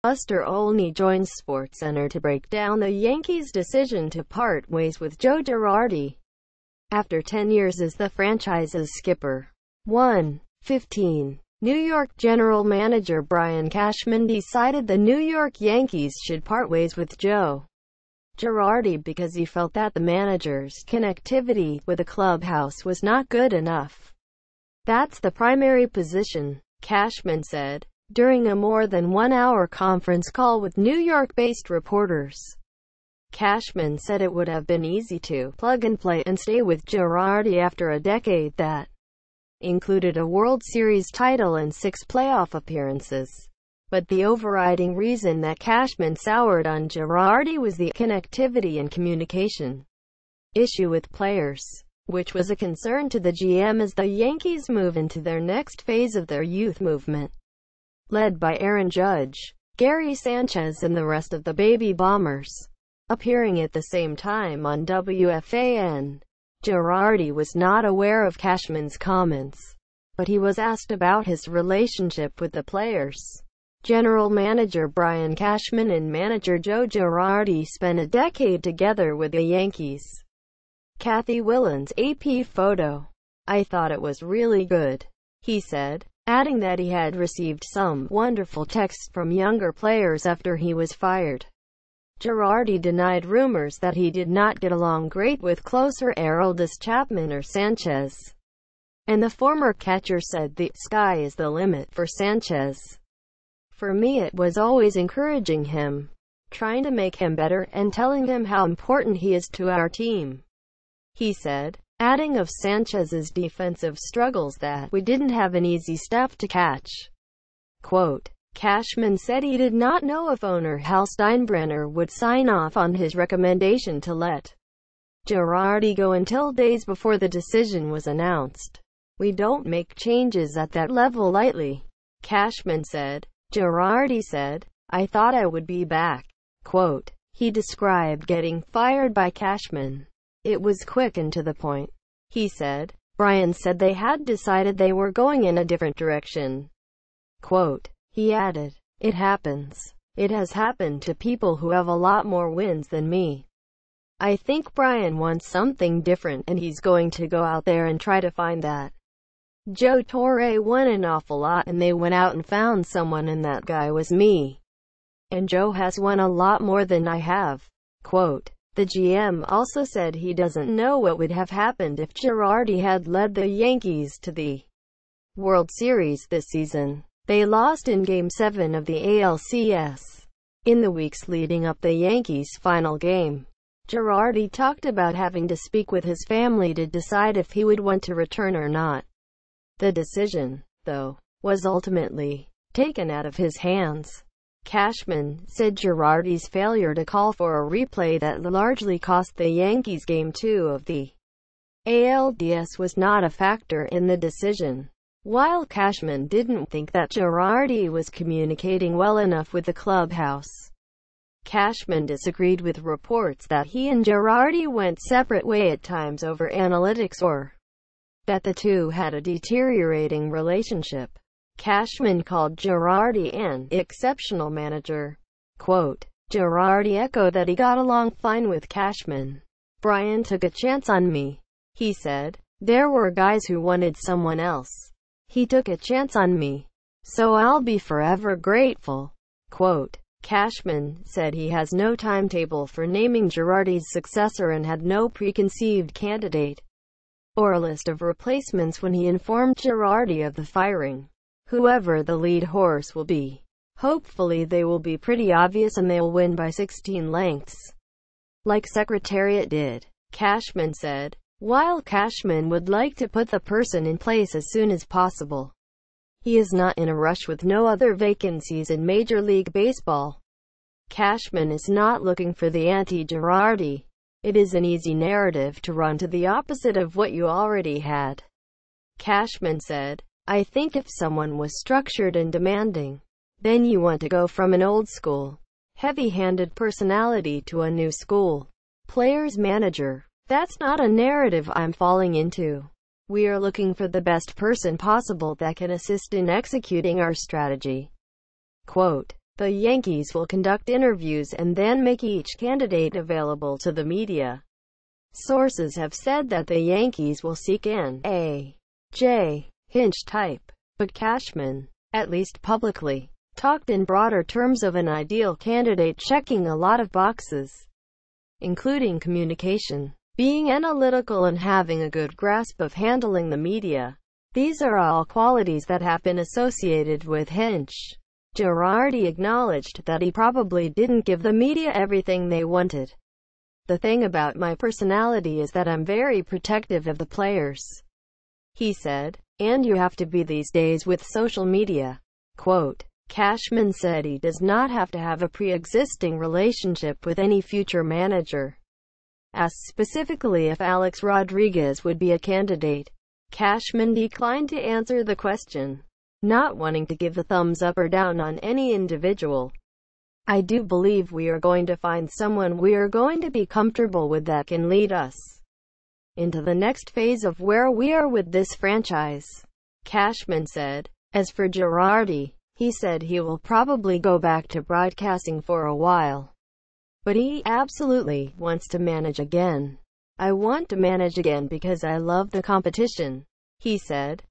Buster Olney joins SportsCenter to break down the Yankees' decision to part ways with Joe Girardi after 10 years as the franchise's skipper. 1:15. New York general manager Brian Cashman decided the New York Yankees should part ways with Joe Girardi because he felt that the manager's connectivity with the clubhouse was not good enough. "That's the primary position," Cashman said, during a more than 1-hour conference call with New York-based reporters. Cashman said it would have been easy to plug and play and stay with Girardi after a decade that included a World Series title and 6 playoff appearances. But the overriding reason that Cashman soured on Girardi was the connectivity and communication issue with players, which was a concern to the GM as the Yankees move into their next phase of their youth movement, led by Aaron Judge, Gary Sanchez and the rest of the Baby Bombers. Appearing at the same time on WFAN, Girardi was not aware of Cashman's comments, but he was asked about his relationship with the players. General manager Brian Cashman and manager Joe Girardi spent a decade together with the Yankees. Kathy Willen's AP photo. "I thought it was really good," he said, adding that he had received some wonderful texts from younger players after he was fired. Girardi denied rumors that he did not get along great with closer Aroldis Chapman or Sanchez, and the former catcher said the sky is the limit for Sanchez. "For me it was always encouraging him, trying to make him better, and telling him how important he is to our team," he said, adding of Sanchez's defensive struggles that "we didn't have an easy staff to catch." Quote, Cashman said he did not know if owner Hal Steinbrenner would sign off on his recommendation to let Girardi go until days before the decision was announced. "We don't make changes at that level lightly," Cashman said. Girardi said, "I thought I would be back." Quote, he described getting fired by Cashman. "It was quick and to the point," he said. Brian said they had decided they were going in a different direction. Quote, he added, "It happens. It has happened to people who have a lot more wins than me. I think Brian wants something different and he's going to go out there and try to find that. Joe Torre won an awful lot and they went out and found someone and that guy was me. And Joe has won a lot more than I have." Quote, the GM also said he doesn't know what would have happened if Girardi had led the Yankees to the World Series this season. They lost in Game 7 of the ALCS. In the weeks leading up the Yankees' final game, Girardi talked about having to speak with his family to decide if he would want to return or not. The decision, though, was ultimately taken out of his hands. Cashman said Girardi's failure to call for a replay that largely cost the Yankees Game 2 of the ALDS was not a factor in the decision. While Cashman didn't think that Girardi was communicating well enough with the clubhouse, Cashman disagreed with reports that he and Girardi went separate ways at times over analytics or that the two had a deteriorating relationship. Cashman called Girardi an exceptional manager. Quote, Girardi echoed that he got along fine with Cashman. "Brian took a chance on me," he said. "There were guys who wanted someone else. He took a chance on me. So I'll be forever grateful." Quote, Cashman said he has no timetable for naming Girardi's successor and had no preconceived candidate or a list of replacements when he informed Girardi of the firing. Whoever the lead horse will be, hopefully they will be pretty obvious and they'll win by 16 lengths, like Secretariat did, Cashman said. While Cashman would like to put the person in place as soon as possible, he is not in a rush with no other vacancies in Major League Baseball. Cashman is not looking for the anti-Girardi. It is an easy narrative to run to the opposite of what you already had. Cashman said, "I think if someone was structured and demanding, then you want to go from an old school, heavy-handed personality to a new school player's manager. That's not a narrative I'm falling into. We are looking for the best person possible that can assist in executing our strategy." Quote, The Yankees will conduct interviews and then make each candidate available to the media. Sources have said that the Yankees will seek an A.J. Hinch type, but Cashman, at least publicly, talked in broader terms of an ideal candidate checking a lot of boxes, including communication, being analytical and having a good grasp of handling the media. These are all qualities that have been associated with Hinch. Girardi acknowledged that he probably didn't give the media everything they wanted. The thing about my personality is that I'm very protective of the players, he said, and you have to be these days with social media. Quote, Cashman said he does not have to have a pre-existing relationship with any future manager. Asked specifically if Alex Rodriguez would be a candidate, Cashman declined to answer the question, not wanting to give the thumbs up or down on any individual. I do believe we are going to find someone we are going to be comfortable with that can lead us into the next phase of where we are with this franchise, Cashman said. As for Girardi, he said he will probably go back to broadcasting for a while, but he absolutely wants to manage again. I want to manage again because I love the competition, he said.